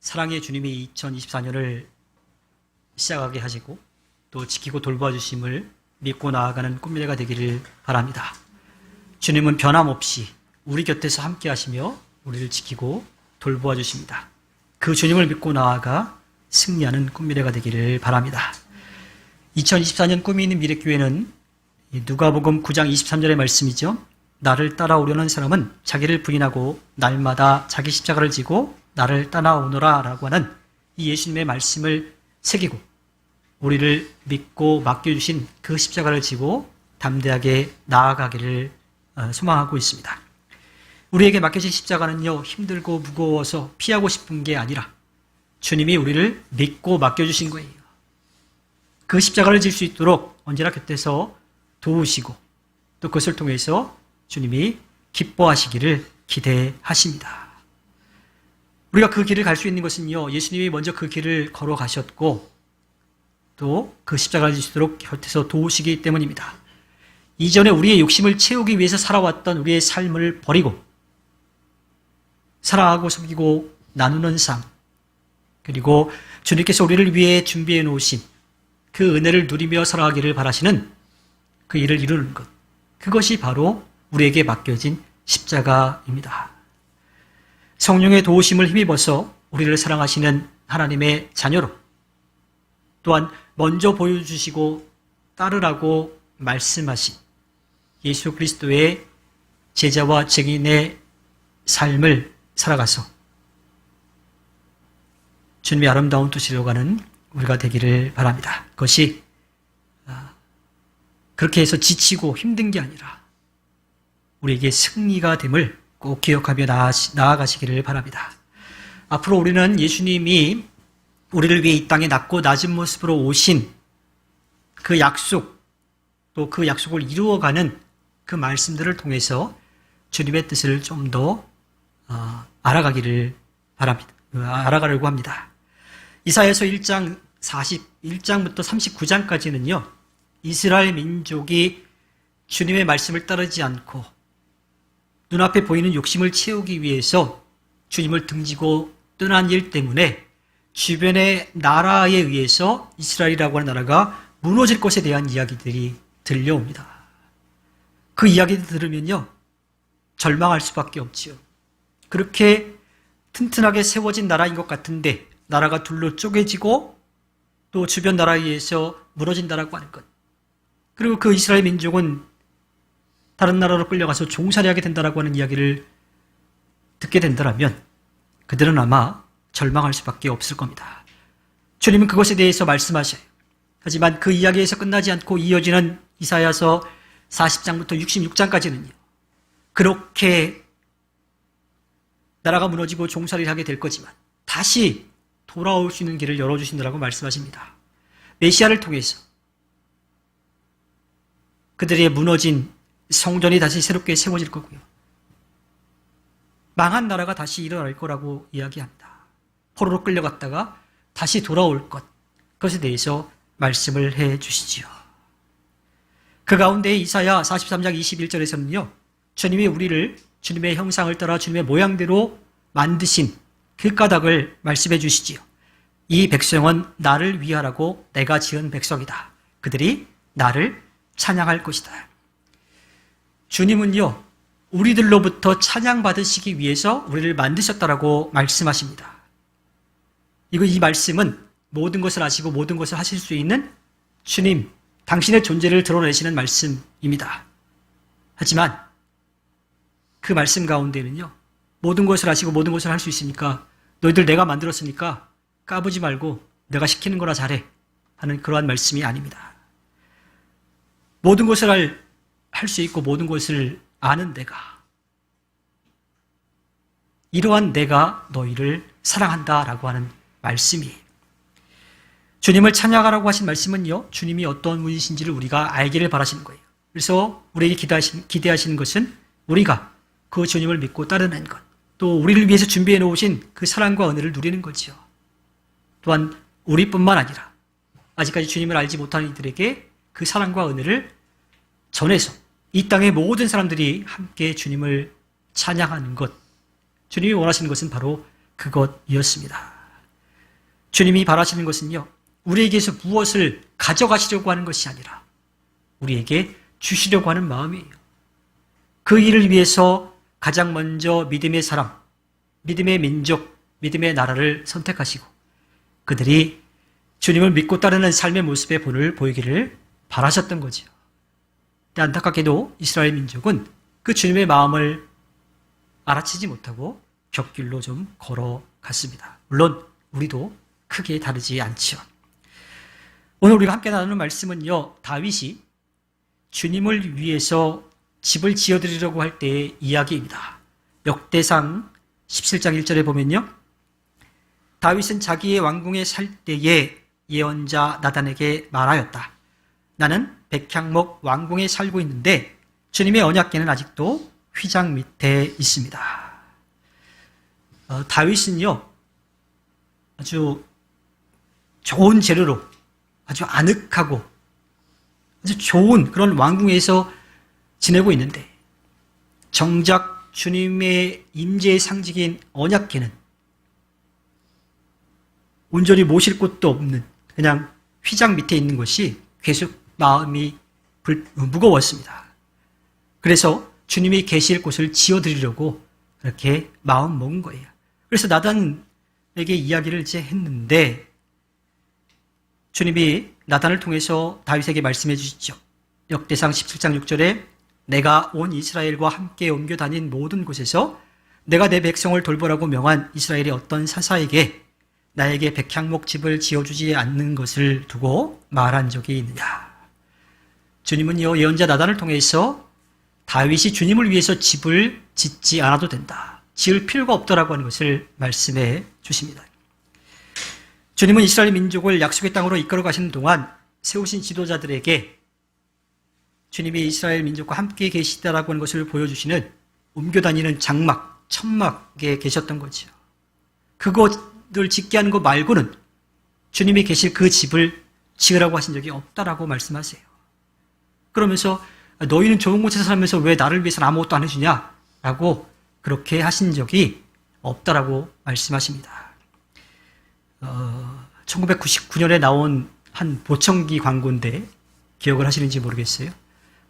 사랑의 주님이 2024년을 시작하게 하시고 또 지키고 돌봐 주심을 믿고 나아가는 꿈미래가 되기를 바랍니다. 주님은 변함없이 우리 곁에서 함께 하시며 우리를 지키고 돌보아 주십니다. 그 주님을 믿고 나아가 승리하는 꿈미래가 되기를 바랍니다. 2024년 꿈이 있는 미래교회는 누가복음 9장 23절의 말씀이죠. 나를 따라오려는 사람은 자기를 부인하고 날마다 자기 십자가를 지고 나를 따라오너라 라고 하는 이 예수님의 말씀을 새기고 우리를 믿고 맡겨주신 그 십자가를 지고 담대하게 나아가기를 소망하고 있습니다. 우리에게 맡겨진 십자가는요, 힘들고 무거워서 피하고 싶은 게 아니라 주님이 우리를 믿고 맡겨주신 거예요. 그 십자가를 질 수 있도록 언제나 곁에서 도우시고 또 그것을 통해서 주님이 기뻐하시기를 기대하십니다. 우리가 그 길을 갈 수 있는 것은요, 예수님이 먼저 그 길을 걸어가셨고 또 그 십자가를 질 수 있도록 곁에서 도우시기 때문입니다. 이전에 우리의 욕심을 채우기 위해서 살아왔던 우리의 삶을 버리고 사랑하고 섬기고 나누는 삶, 그리고 주님께서 우리를 위해 준비해 놓으신 그 은혜를 누리며 살아가기를 바라시는 그 일을 이루는 것, 그것이 바로 우리에게 맡겨진 십자가입니다. 성령의 도우심을 힘입어서 우리를 사랑하시는 하나님의 자녀로, 또한 먼저 보여주시고 따르라고 말씀하신 예수 그리스도의 제자와 증인의 삶을 살아가서 주님의 아름다운 뜻으로 가는 우리가 되기를 바랍니다. 그것이 그렇게 해서 지치고 힘든 게 아니라 우리에게 승리가 됨을 꼭 기억하며 나아가시기를 바랍니다. 앞으로 우리는 예수님이 우리를 위해 이 땅에 낮고 낮은 모습으로 오신 그 약속, 또 그 약속을 이루어가는 그 말씀들을 통해서 주님의 뜻을 좀 더 알아가기를 바랍니다. 알아가려고 합니다. 이사야서 1장 41장부터 39장까지는요, 이스라엘 민족이 주님의 말씀을 따르지 않고 눈앞에 보이는 욕심을 채우기 위해서 주님을 등지고 떠난 일 때문에 주변의 나라에 의해서 이스라엘이라고 하는 나라가 무너질 것에 대한 이야기들이 들려옵니다. 그 이야기를 들으면요, 절망할 수밖에 없지요. 그렇게 튼튼하게 세워진 나라인 것 같은데 나라가 둘로 쪼개지고 또 주변 나라에 의해서 무너진다라고 하는 것, 그리고 그 이스라엘 민족은 다른 나라로 끌려가서 종살이하게 된다라고 하는 이야기를 듣게 된다면 그들은 아마 절망할 수밖에 없을 겁니다. 주님은 그것에 대해서 말씀하셔요. 하지만 그 이야기에서 끝나지 않고 이어지는 이사야서 40장부터 66장까지는요, 그렇게 나라가 무너지고 종살이를 하게 될 거지만 다시 돌아올 수 있는 길을 열어주신다라고 말씀하십니다. 메시아를 통해서 그들의 무너진 성전이 다시 새롭게 세워질 거고요, 망한 나라가 다시 일어날 거라고 이야기합니다. 포로로 끌려갔다가 다시 돌아올 것, 그것에 대해서 말씀을 해 주시지요. 그 가운데 이사야 43장 21절에서는요, 주님이 우리를 주님의 형상을 따라 주님의 모양대로 만드신 그 까닭을 말씀해 주시지요. 이 백성은 나를 위하라고 내가 지은 백성이다. 그들이 나를 찬양할 것이다. 주님은요, 우리들로부터 찬양받으시기 위해서 우리를 만드셨다라고 말씀하십니다. 이 말씀은 모든 것을 아시고 모든 것을 하실 수 있는 주님, 당신의 존재를 드러내시는 말씀입니다. 하지만 그 말씀 가운데는요, 모든 것을 아시고 모든 것을 할 수 있으니까 너희들 내가 만들었으니까 까부지 말고 내가 시키는 거나 잘해 하는 그러한 말씀이 아닙니다. 모든 것을 할 수 있고 모든 것을 아는 내가, 이러한 내가 너희를 사랑한다라고 하는 말씀이에요. 주님을 찬양하라고 하신 말씀은요, 주님이 어떤 분이신지를 우리가 알기를 바라시는 거예요. 그래서 우리에게 기대하시는 것은 우리가 그 주님을 믿고 따르는 것, 또 우리를 위해서 준비해 놓으신 그 사랑과 은혜를 누리는 거죠. 또한 우리뿐만 아니라 아직까지 주님을 알지 못하는 이들에게 그 사랑과 은혜를 전해서 이 땅의 모든 사람들이 함께 주님을 찬양하는 것, 주님이 원하시는 것은 바로 그것이었습니다. 주님이 바라시는 것은요, 우리에게서 무엇을 가져가시려고 하는 것이 아니라 우리에게 주시려고 하는 마음이에요. 그 일을 위해서 가장 먼저 믿음의 사람, 믿음의 민족, 믿음의 나라를 선택하시고 그들이 주님을 믿고 따르는 삶의 모습의 본을 보이기를 바라셨던 거죠. 근데 안타깝게도 이스라엘 민족은 그 주님의 마음을 알아채지 못하고 곁길로 좀 걸어갔습니다. 물론 우리도 크게 다르지 않죠. 오늘 우리가 함께 나누는 말씀은요, 다윗이 주님을 위해서 집을 지어드리려고 할 때의 이야기입니다. 역대상 17장 1절에 보면요, 다윗은 자기의 왕궁에 살 때에 예언자 나단에게 말하였다. 나는 백향목 왕궁에 살고 있는데 주님의 언약궤는 아직도 휘장 밑에 있습니다. 다윗은요, 아주 좋은 재료로 아주 아늑하고 아주 좋은 그런 왕궁에서 지내고 있는데 정작 주님의 임재의 상징인 언약궤는 온전히 모실 곳도 없는 그냥 휘장 밑에 있는 것이 계속 마음이 무거웠습니다. 그래서 주님이 계실 곳을 지어드리려고 그렇게 마음 먹은 거예요. 그래서 나단에게 이야기를 이제 했는데 주님이 나단을 통해서 다윗에게 말씀해 주시죠. 역대상 17장 6절에 내가 온 이스라엘과 함께 옮겨 다닌 모든 곳에서 내가 내 백성을 돌보라고 명한 이스라엘의 어떤 사사에게 나에게 백향목 집을 지어주지 않는 것을 두고 말한 적이 있느냐. 주님은요, 예언자 나단을 통해서 다윗이 주님을 위해서 집을 짓지 않아도 된다, 지을 필요가 없더라고 하는 것을 말씀해 주십니다. 주님은 이스라엘 민족을 약속의 땅으로 이끌어 가시는 동안 세우신 지도자들에게 주님이 이스라엘 민족과 함께 계시다라고 하는 것을 보여주시는 옮겨다니는 장막, 천막에 계셨던 거죠. 그것을 짓게 하는 것 말고는 주님이 계실 그 집을 지으라고 하신 적이 없다라고 말씀하세요. 그러면서 너희는 좋은 곳에서 살면서 왜 나를 위해서는 아무것도 안 해주냐? 라고 그렇게 하신 적이 없다라고 말씀하십니다. 1999년에 나온 한 보청기 광고인데 기억을 하시는지 모르겠어요.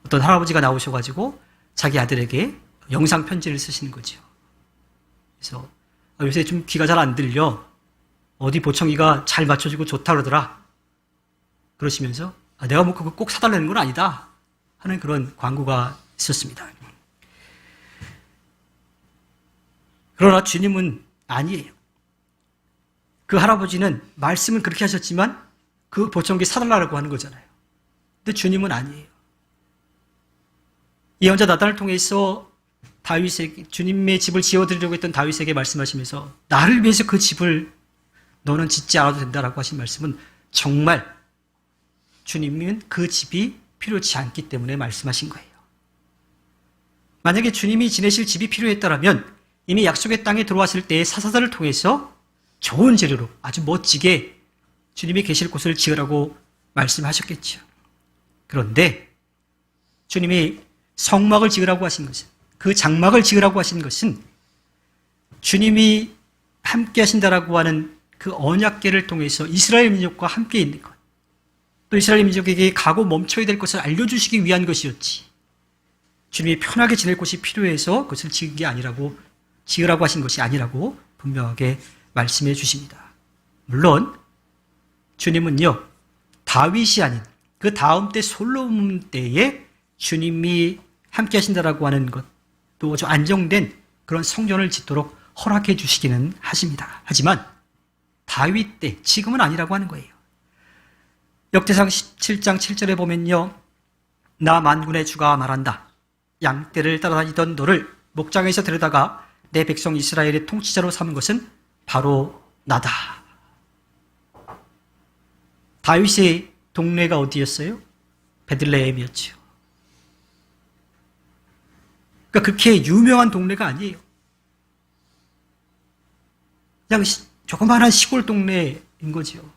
어떤 할아버지가 나오셔가지고 자기 아들에게 영상 편지를 쓰시는 거죠. 그래서 요새 좀 귀가 잘 안 들려. 어디 보청기가 잘 맞춰지고 좋다 그러더라. 그러시면서 내가 뭐 그거 꼭 사달라는 건 아니다 하는 그런 광고가 있었습니다. 그러나 주님은 아니에요. 그 할아버지는 말씀은 그렇게 하셨지만 그 보청기 사달라고 하는 거잖아요. 근데 주님은 아니에요. 예언자 나단을 통해서 다윗에게, 주님의 집을 지어드리려고 했던 다윗에게 말씀하시면서 나를 위해서 그 집을 너는 짓지 않아도 된다라고 하신 말씀은 정말 주님은 그 집이 필요치 않기 때문에 말씀하신 거예요. 만약에 주님이 지내실 집이 필요했다면 이미 약속의 땅에 들어왔을 때의 사사들을 통해서 좋은 재료로 아주 멋지게 주님이 계실 곳을 지으라고 말씀하셨겠죠. 그런데 주님이 성막을 지으라고 하신 것은, 그 장막을 지으라고 하신 것은 주님이 함께 하신다라고 하는 그 언약궤를 통해서 이스라엘 민족과 함께 있는 것, 또 이스라엘 민족에게 가고 멈춰야 될 것을 알려주시기 위한 것이었지, 주님이 편하게 지낼 곳이 필요해서 그것을 지으라고 하신 것이 아니라고 분명하게 말씀해 주십니다. 물론 주님은요, 다윗이 아닌 그 다음 때 솔로몬 때에 주님이 함께 하신다라고 하는 것, 또 아주 안정된 그런 성전을 짓도록 허락해 주시기는 하십니다. 하지만 다윗 때, 지금은 아니라고 하는 거예요. 역대상 17장 7절에 보면요, 나 만군의 주가 말한다. 양떼를 따라다니던 너를 목장에서 데려다가 내 백성 이스라엘의 통치자로 삼은 것은 바로 나다. 다윗의 동네가 어디였어요? 베들레헴이었죠. 그러니까 그렇게 유명한 동네가 아니에요. 그냥 조그마한 시골 동네인 거죠.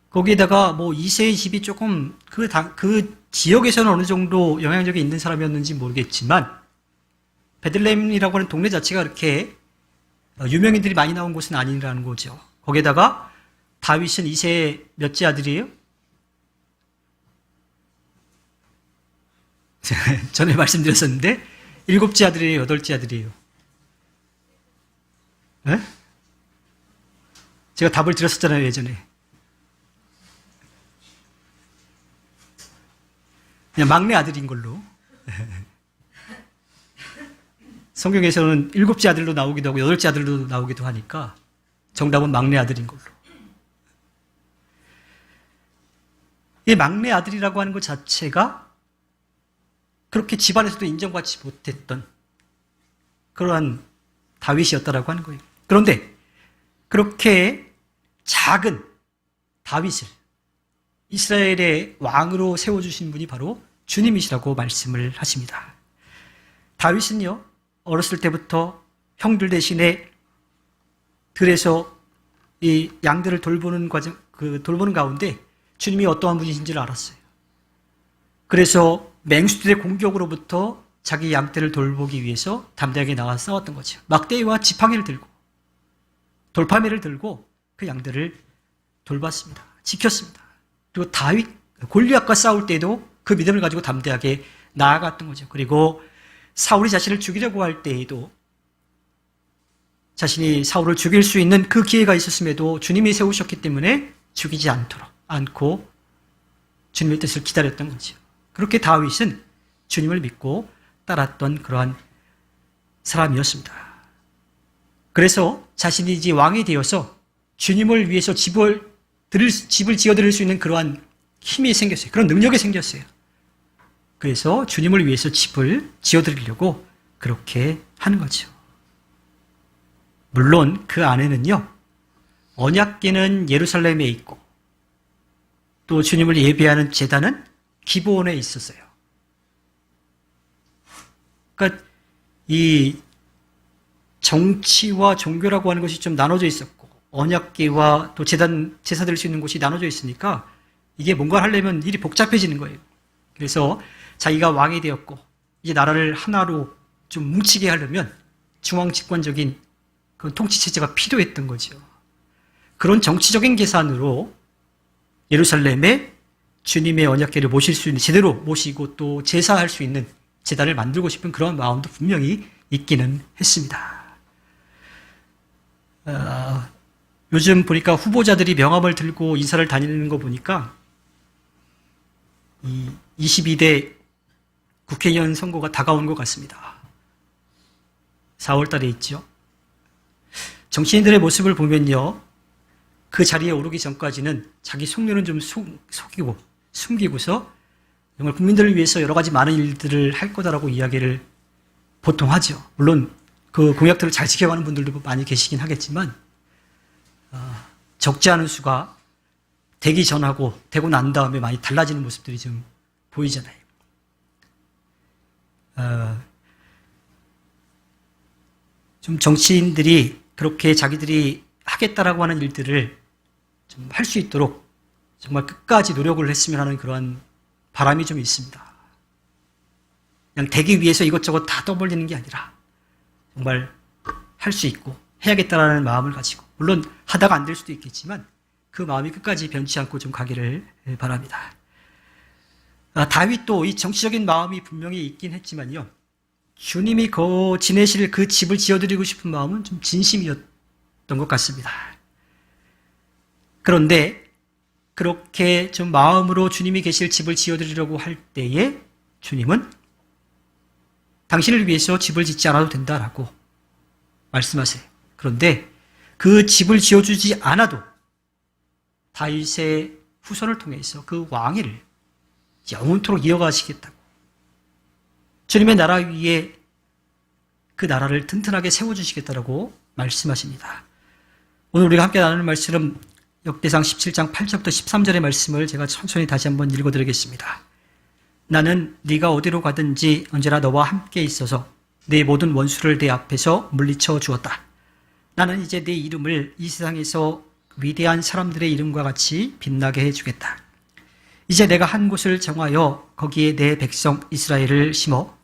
거기에다가 뭐 2세의 집이 조금 그 지역에서는 어느 정도 영향력이 있는 사람이었는지 모르겠지만 베들레헴이라고 하는 동네 자체가 그렇게 유명인들이 많이 나온 곳은 아니라는 거죠. 거기에다가 다윗은 이세의 몇째 아들이에요? 전에 말씀드렸었는데 7째 아들이에요? 8째 아들이에요? 네? 제가 답을 드렸었잖아요, 예전에. 그냥 막내 아들인 걸로. 성경에서는 7째 아들로 나오기도 하고 8째 아들로 나오기도 하니까 정답은 막내 아들인 걸로. 이 막내 아들이라고 하는 것 자체가 그렇게 집안에서도 인정받지 못했던 그러한 다윗이었다라고 하는 거예요. 그런데 그렇게 작은 다윗을 이스라엘의 왕으로 세워주신 분이 바로 주님이시라고 말씀을 하십니다. 다윗은요, 어렸을 때부터 형들 대신에 들에서 이 양들을 돌보는 돌보는 가운데 주님이 어떠한 분이신지를 알았어요. 그래서 맹수들의 공격으로부터 자기 양떼를 돌보기 위해서 담대하게 나와 싸웠던 거죠. 막대기와 지팡이를 들고 돌파매를 들고 그 양들을 돌봤습니다. 지켰습니다. 그리고 골리앗과 싸울 때에도 그 믿음을 가지고 담대하게 나아갔던 거죠. 그리고 사울이 자신을 죽이려고 할 때에도 자신이 사울을 죽일 수 있는 그 기회가 있었음에도 주님이 세우셨기 때문에 죽이지 않고 주님의 뜻을 기다렸던 거죠. 그렇게 다윗은 주님을 믿고 따랐던 그러한 사람이었습니다. 그래서 자신이 이제 왕이 되어서 주님을 위해서 집을 지어드릴 수 있는 그러한 힘이 생겼어요. 그런 능력이 생겼어요. 그래서 주님을 위해서 집을 지어드리려고 그렇게 하는 거죠. 물론 그 안에는요, 언약궤는 예루살렘에 있고 또 주님을 예배하는 제단은 기브온에 있었어요. 그러니까 이 정치와 종교라고 하는 것이 좀 나눠져 있었고 언약궤와 또 제사 드릴 수 있는 곳이 나눠져 있으니까 이게 뭔가 하려면 일이 복잡해지는 거예요. 그래서 자기가 왕이 되었고 이제 나라를 하나로 좀 뭉치게 하려면 중앙 집권적인 그 통치 체제가 필요했던 거죠. 그런 정치적인 계산으로 예루살렘에 주님의 언약궤를 모실 수 있는, 제대로 모시고 또 제사할 수 있는 제단을 만들고 싶은 그런 마음도 분명히 있기는 했습니다. 요즘 보니까 후보자들이 명함을 들고 인사를 다니는 거 보니까 이 22대 국회의원 선거가 다가온 것 같습니다. 4월 달에 있죠. 정치인들의 모습을 보면요, 그 자리에 오르기 전까지는 자기 속내는 좀 숨기고서 정말 국민들을 위해서 여러 가지 많은 일들을 할 거다라고 이야기를 보통 하죠. 물론 그 공약들을 잘 지켜가는 분들도 많이 계시긴 하겠지만 적지 않은 수가 되기 전하고 되고 난 다음에 많이 달라지는 모습들이 좀 보이잖아요. 좀 정치인들이 그렇게 자기들이 하겠다라고 하는 일들을 좀 할 수 있도록 정말 끝까지 노력을 했으면 하는 그러한 바람이 좀 있습니다. 그냥 되기 위해서 이것저것 다 떠벌리는 게 아니라 정말 할 수 있고 해야겠다라는 마음을 가지고, 물론 하다가 안 될 수도 있겠지만 그 마음이 끝까지 변치 않고 좀 가기를 바랍니다. 다윗도 이 정치적인 마음이 분명히 있긴 했지만요, 주님이 지내실 그 집을 지어드리고 싶은 마음은 좀 진심이었던 것 같습니다. 그런데 그렇게 좀 마음으로 주님이 계실 집을 지어드리려고 할 때에 주님은 당신을 위해서 집을 짓지 않아도 된다라고 말씀하세요. 그런데 그 집을 지어주지 않아도 다윗의 후손을 통해서 그 왕위를 영원토록 이어가시겠다고, 주님의 나라 위에 그 나라를 튼튼하게 세워주시겠다라고 말씀하십니다. 오늘 우리가 함께 나누는 말씀은 역대상 17장 8절부터 13절의 말씀을 제가 천천히 다시 한번 읽어드리겠습니다. 나는 네가 어디로 가든지 언제나 너와 함께 있어서 네 모든 원수를 내 앞에서 물리쳐 주었다. 나는 이제 네 이름을 이 세상에서 위대한 사람들의 이름과 같이 빛나게 해주겠다. 이제 내가 한 곳을 정하여 거기에 내 백성 이스라엘을 심어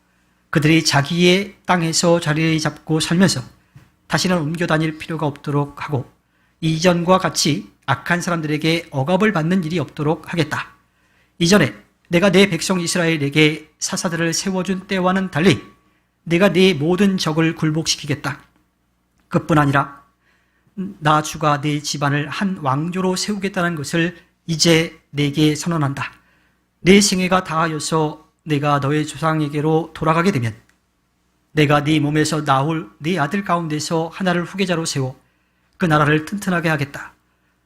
그들이 자기의 땅에서 자리를 잡고 살면서 다시는 옮겨 다닐 필요가 없도록 하고 이전과 같이 악한 사람들에게 억압을 받는 일이 없도록 하겠다. 이전에 내가 내 백성 이스라엘에게 사사들을 세워준 때와는 달리 내가 네 모든 적을 굴복시키겠다. 그뿐 아니라 나 주가 네 집안을 한 왕조로 세우겠다는 것을 이제 내게 선언한다. 내 생애가 다하여서 내가 너의 조상에게로 돌아가게 되면 내가 네 몸에서 나올 네 아들 가운데서 하나를 후계자로 세워 그 나라를 튼튼하게 하겠다.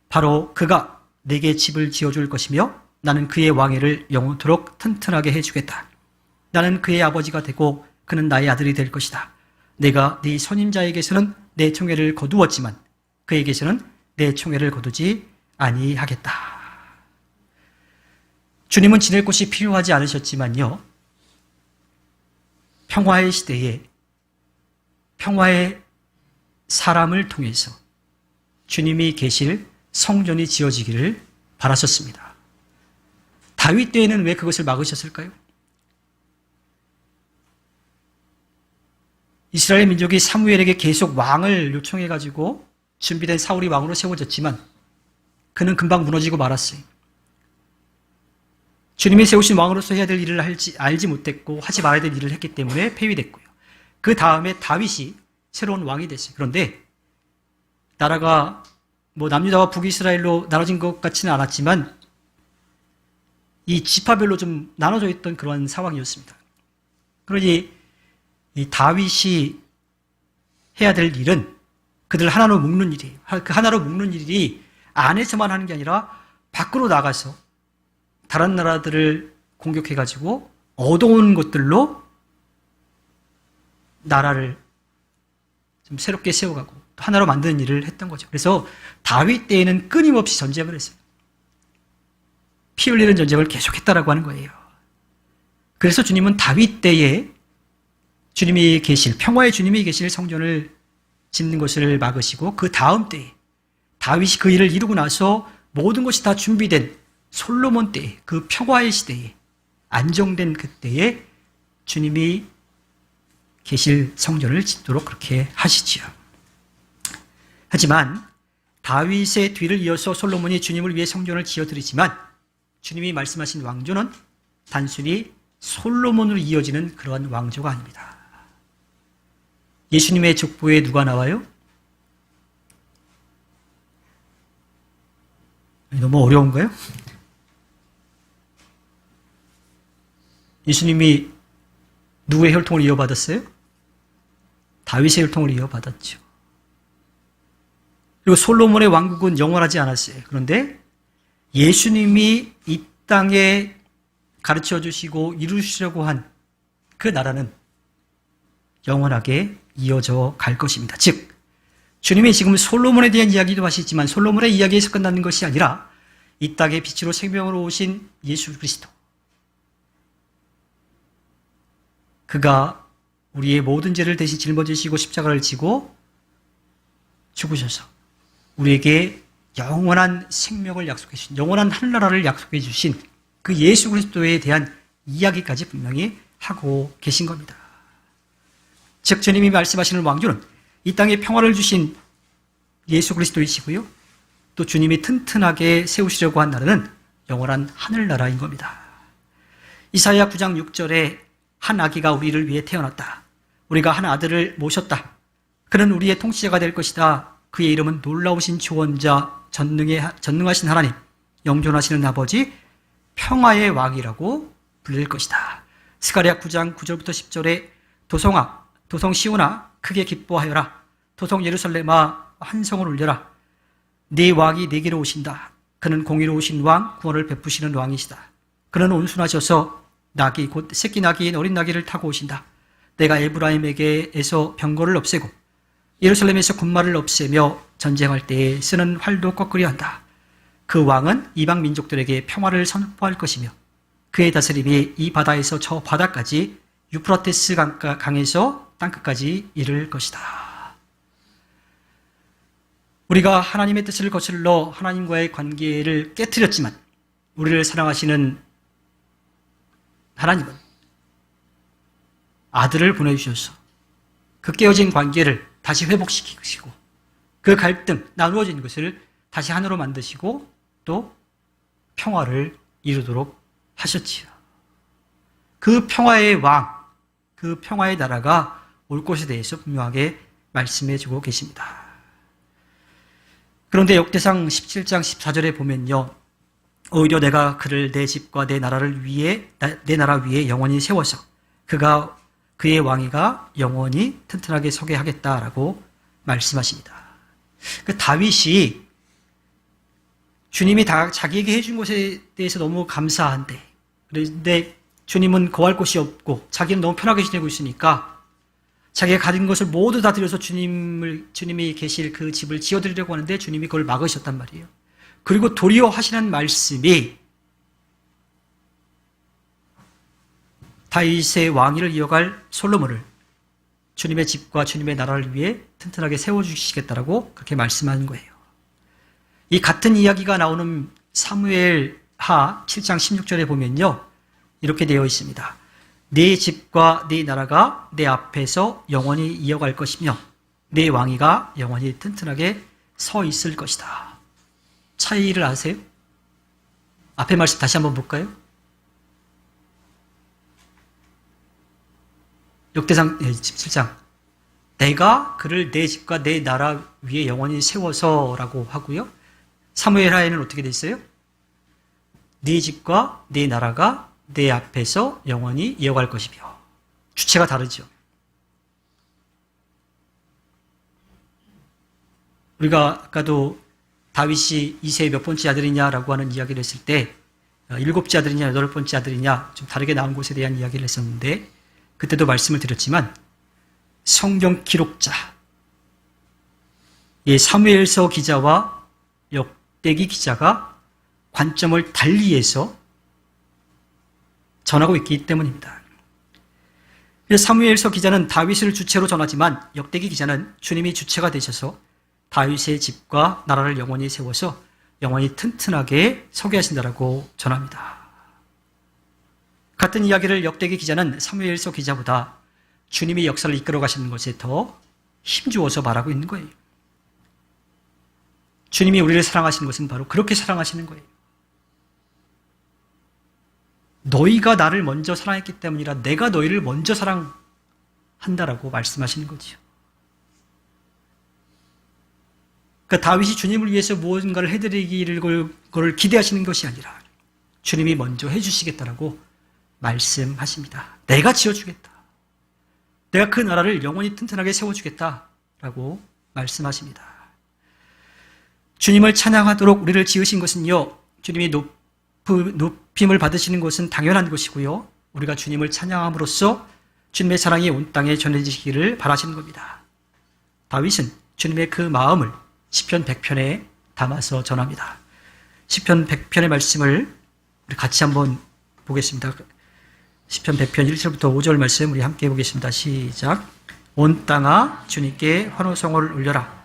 바로 그가 내게 집을 지어줄 것이며 나는 그의 왕위를 영원토록 튼튼하게 해주겠다. 나는 그의 아버지가 되고 그는 나의 아들이 될 것이다. 내가 네 선임자에게서는 내 총애를 거두었지만 그에게서는 내 총애를 거두지 아니하겠다. 주님은 지낼 곳이 필요하지 않으셨지만요, 평화의 시대에 평화의 사람을 통해서 주님이 계실 성전이 지어지기를 바라셨습니다. 다윗 때에는 왜 그것을 막으셨을까요? 이스라엘 민족이 사무엘에게 계속 왕을 요청해가지고 준비된 사울이 왕으로 세워졌지만 그는 금방 무너지고 말았어요. 주님이 세우신 왕으로서 해야 될 일을 알지 못했고 하지 말아야 될 일을 했기 때문에 폐위됐고요. 그 다음에 다윗이 새로운 왕이 됐어요. 그런데 나라가 남유다와 북이스라엘로 나눠진 것 같지는 않았지만 이 지파별로 좀 나눠져 있던 그런 상황이었습니다. 그러니 이 다윗이 해야 될 일은 그들 하나로 묶는 일이에요. 그 하나로 묶는 일이 안에서만 하는 게 아니라 밖으로 나가서 다른 나라들을 공격해가지고 얻어온 것들로 나라를 좀 새롭게 세워가고 또 하나로 만드는 일을 했던 거죠. 그래서 다윗 때에는 끊임없이 전쟁을 했어요. 피 흘리는 전쟁을 계속했다라고 하는 거예요. 그래서 주님은 다윗 때에 주님이 계실, 평화의 주님이 계실 성전을 짓는 것을 막으시고 그 다음 때에 다윗이 그 일을 이루고 나서 모든 것이 다 준비된 솔로몬 때에, 그 평화의 시대에, 안정된 그때에 주님이 계실 성전을 짓도록 그렇게 하시지요. 하지만 다윗의 뒤를 이어서 솔로몬이 주님을 위해 성전을 지어드리지만 주님이 말씀하신 왕조는 단순히 솔로몬으로 이어지는 그러한 왕조가 아닙니다. 예수님의 족보에 누가 나와요? 너무 어려운가요? 예수님이 누구의 혈통을 이어받았어요? 다윗의 혈통을 이어받았죠. 그리고 솔로몬의 왕국은 영원하지 않았어요. 그런데 예수님이 이 땅에 가르쳐 주시고 이루시려고 한 그 나라는 영원하게 이어져 갈 것입니다. 즉, 주님이 지금 솔로몬에 대한 이야기도 하시지만 솔로몬의 이야기에서 끝나는 것이 아니라 이 땅에 빛으로 생명으로 오신 예수 그리스도, 그가 우리의 모든 죄를 대신 짊어지시고 십자가를 지고 죽으셔서 우리에게 영원한 생명을 약속해 주신, 영원한 하늘나라를 약속해 주신 그 예수 그리스도에 대한 이야기까지 분명히 하고 계신 겁니다. 즉, 주님이 말씀하시는 왕조는 이 땅에 평화를 주신 예수 그리스도이시고요, 또 주님이 튼튼하게 세우시려고 한 나라는 영원한 하늘나라인 겁니다. 이사야 9장 6절에 한 아기가 우리를 위해 태어났다. 우리가 한 아들을 모셨다. 그는 우리의 통치자가 될 것이다. 그의 이름은 놀라우신 조언자, 전능하신 하나님, 영존하시는 아버지, 평화의 왕이라고 불릴 것이다. 스가랴 9장 9절부터 10절에 도성아, 도성 시온아, 크게 기뻐하여라. 도성 예루살렘아, 환성을 울려라. 네 왕이 내게로 오신다. 그는 공의로우신 왕, 구원을 베푸시는 왕이시다. 그는 온순하셔서 나귀, 곧 새끼 나귀인 어린 나귀를 타고 오신다. 내가 에브라임에게에서 병거를 없애고 예루살렘에서 군마를 없애며 전쟁할 때에 쓰는 활도 꺾으려 한다. 그 왕은 이방 민족들에게 평화를 선포할 것이며 그의 다스림이 이 바다에서 저 바다까지 유프라테스 강에서 땅끝까지 이를 것이다. 우리가 하나님의 뜻을 거슬러 하나님과의 관계를 깨뜨렸지만 우리를 사랑하시는 하나님은 아들을 보내주셔서 그 깨어진 관계를 다시 회복시키시고 그 갈등, 나누어진 것을 다시 하나로 만드시고 또 평화를 이루도록 하셨지요. 그 평화의 왕, 그 평화의 나라가 올 것에 대해서 분명하게 말씀해 주고 계십니다. 그런데 역대상 17장 14절에 보면요. 오히려 내가 그를 내 집과 내 나라 위에 영원히 세워서 그의 왕위가 영원히 튼튼하게 서게 하겠다라고 말씀하십니다. 그 다윗이 주님이 자기에게 해준 것에 대해서 너무 감사한데, 그런데 주님은 거할 곳이 없고 자기는 너무 편하게 지내고 있으니까 자기가 가진 것을 모두 다 들여서 주님이 계실 그 집을 지어드리려고 하는데 주님이 그걸 막으셨단 말이에요. 그리고 도리어 하시는 말씀이 다윗의 왕위를 이어갈 솔로몬을 주님의 집과 주님의 나라를 위해 튼튼하게 세워주시겠다라고 그렇게 말씀하는 거예요. 이 같은 이야기가 나오는 사무엘하 7장 16절에 보면요. 이렇게 되어 있습니다. 네 집과 네 나라가 내 앞에서 영원히 이어갈 것이며 네 왕위가 영원히 튼튼하게 서 있을 것이다. 차이를 아세요? 앞에 말씀 다시 한번 볼까요? 역대상 17장 내가 그를 내 집과 내 나라 위에 영원히 세워서라고 하고요. 사무엘하에는 어떻게 돼 있어요? 네 집과 네 나라가 내 앞에서 영원히 이어갈 것이며 주체가 다르죠. 우리가 아까도 다윗이 이세의 몇 번째 아들이냐라고 하는 이야기를 했을 때 일곱째 아들이냐 여덟 번째 아들이냐 좀 다르게 나온 것에 대한 이야기를 했었는데 그때도 말씀을 드렸지만 성경 기록자 사무엘서 기자와 역대기 기자가 관점을 달리해서 전하고 있기 때문입니다. 사무엘서 기자는 다윗을 주체로 전하지만 역대기 기자는 주님이 주체가 되셔서 다윗의 집과 나라를 영원히 세워서 영원히 튼튼하게 서게 하신다라고 전합니다. 같은 이야기를 역대기 기자는 사무엘서 기자보다 주님이 역사를 이끌어 가시는 것에 더 힘주어서 말하고 있는 거예요. 주님이 우리를 사랑하시는 것은 바로 그렇게 사랑하시는 거예요. 너희가 나를 먼저 사랑했기 때문이라 내가 너희를 먼저 사랑한다라고 말씀하시는 거죠. 그러니까 다윗이 주님을 위해서 무언가를 해드리기를 그걸 기대하시는 것이 아니라 주님이 먼저 해주시겠다라고 말씀하십니다. 내가 지어주겠다. 내가 그 나라를 영원히 튼튼하게 세워주겠다라고 말씀하십니다. 주님을 찬양하도록 우리를 지으신 것은요. 주님이 높임을 받으시는 것은 당연한 것이고요. 우리가 주님을 찬양함으로써 주님의 사랑이 온 땅에 전해지기를 바라시는 겁니다. 다윗은 주님의 그 마음을 시편 100편에 담아서 전합니다. 시편 100편의 말씀을 우리 같이 한번 보겠습니다. 시편 100편 1절부터 5절 말씀 우리 함께 보겠습니다. 시작. 온 땅아 주님께 환호성을 울려라.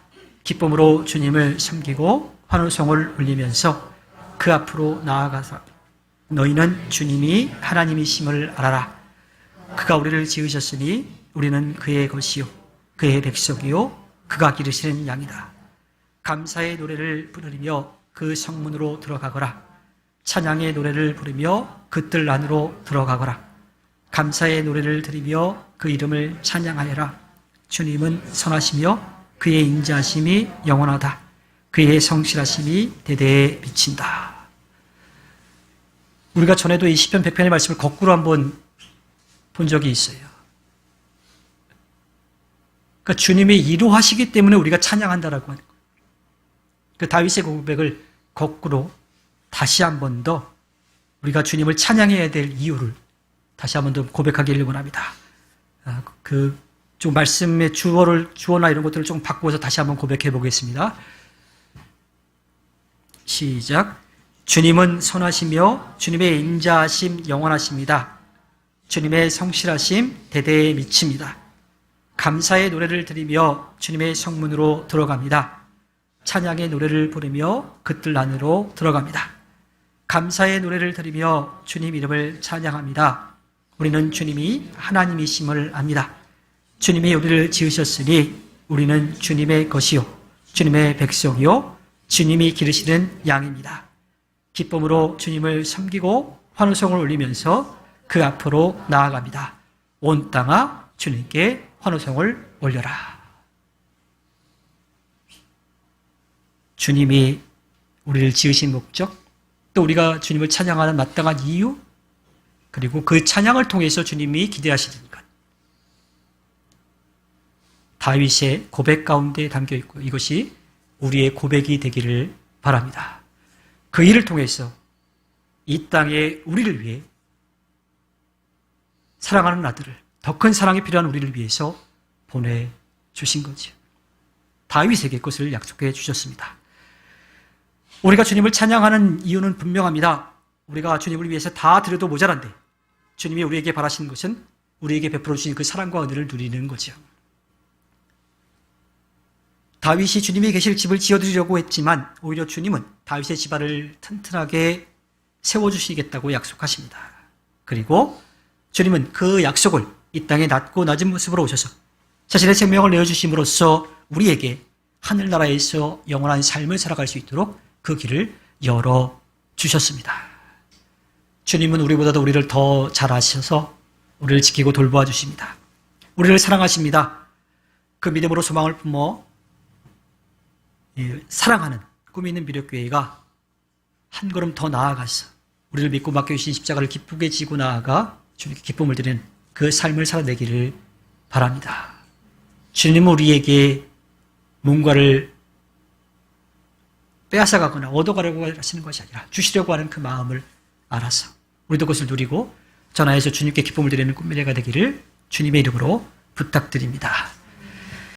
기쁨으로 주님을 섬기고 환호성을 울리면서 그 앞으로 나아가서 너희는 주님이 하나님이심을 알아라. 그가 우리를 지으셨으니 우리는 그의 것이요 그의 백성이요 그가 기르시는 양이다. 감사의 노래를 부르며 그 성문으로 들어가거라. 찬양의 노래를 부르며 그 뜰 안으로 들어가거라. 감사의 노래를 드리며 그 이름을 찬양하여라. 주님은 선하시며 그의 인자하심이 영원하다. 그의 성실하심이 대대에 미친다. 우리가 전에도 이 시편 100편의 말씀을 거꾸로 한번 본 적이 있어요. 그러니까 주님이 이루하시기 때문에 우리가 찬양한다라고 하는 거예요. 그 다윗의 고백을 거꾸로 다시 한 번 더 우리가 주님을 찬양해야 될 이유를 다시 한 번 더 고백하기를 원합니다. 좀 말씀의 주어나 이런 것들을 좀 바꾸어서 다시 한번 고백해 보겠습니다. 시작. 주님은 선하시며 주님의 인자하심 영원하십니다. 주님의 성실하심 대대에 미칩니다. 감사의 노래를 드리며 주님의 성문으로 들어갑니다. 찬양의 노래를 부르며 그 뜰 안으로 들어갑니다. 감사의 노래를 드리며 주님 이름을 찬양합니다. 우리는 주님이 하나님이심을 압니다. 주님이 우리를 지으셨으니 우리는 주님의 것이요 주님의 백성이요 주님이 기르시는 양입니다. 기쁨으로 주님을 섬기고 환호성을 올리면서 그 앞으로 나아갑니다. 온 땅아 주님께 환호성을 올려라. 주님이 우리를 지으신 목적, 또 우리가 주님을 찬양하는 마땅한 이유, 그리고 그 찬양을 통해서 주님이 기대하시는 것. 다윗의 고백 가운데 담겨 있고 이것이 우리의 고백이 되기를 바랍니다. 그 일을 통해서 이 땅에 우리를 위해 사랑하는 아들을, 더 큰 사랑이 필요한 우리를 위해서 보내주신 거죠. 다윗에게 그것을 약속해 주셨습니다. 우리가 주님을 찬양하는 이유는 분명합니다. 우리가 주님을 위해서 다 드려도 모자란데 주님이 우리에게 바라시는 것은 우리에게 베풀어 주신 그 사랑과 은혜를 누리는 거죠. 다윗이 주님이 계실 집을 지어드리려고 했지만 오히려 주님은 다윗의 집안을 튼튼하게 세워주시겠다고 약속하십니다. 그리고 주님은 그 약속을 이 땅에 낮고 낮은 모습으로 오셔서 자신의 생명을 내어주심으로써 우리에게 하늘나라에서 영원한 삶을 살아갈 수 있도록 그 길을 열어주셨습니다. 주님은 우리보다도 우리를 더 잘 아셔서 우리를 지키고 돌보아 주십니다. 우리를 사랑하십니다. 그 믿음으로 소망을 품어 사랑하는 꿈이 있는 미력교회가 한 걸음 더 나아가서 우리를 믿고 맡겨주신 십자가를 기쁘게 지고 나아가 주님께 기쁨을 드리는 그 삶을 살아내기를 바랍니다. 주님은 우리에게 뭔가를 빼앗아가거나 얻어가려고 하시는 것이 아니라 주시려고 하는 그 마음을 알아서 우리도 그것을 누리고 전하여서 주님께 기쁨을 드리는 꿈미래가 되기를 주님의 이름으로 부탁드립니다.